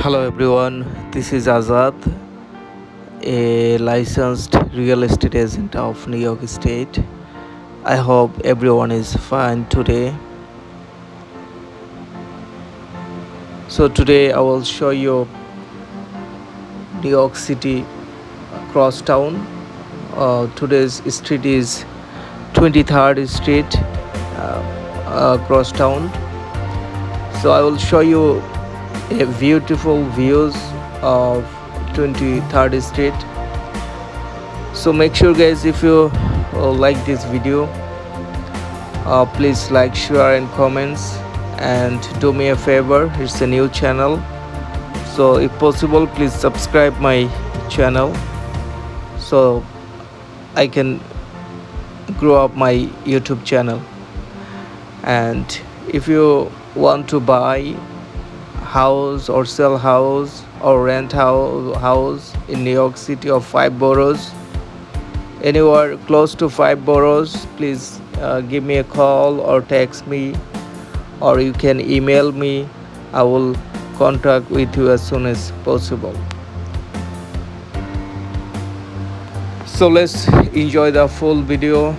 Hello everyone, this is Azad, a licensed real estate agent of New York State. I hope everyone is fine today. So today I will show you New York City crosstown. Today's street is 23rd Street crosstown. So I will show you a beautiful views of 23rd Street. So make sure guys, if you like this video, please like, share and comments, and do me a favor, it's a new channel, so if possible please subscribe my channel so I can grow up my YouTube channel. And if you want to buy house or sell house or rent house in New York City or 5 boroughs, anywhere close to 5 boroughs, please give me a call or text me, or you can email me. I will contact with you as soon as possible. So let's enjoy the full video.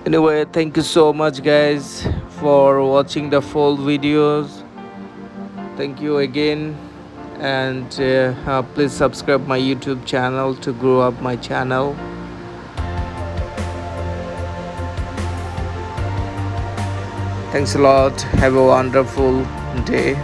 Anyway, thank you so much guys for watching the full videos. Thank you again, and please subscribe my YouTube channel to grow up my channel. Thanks a lot. Have a wonderful day.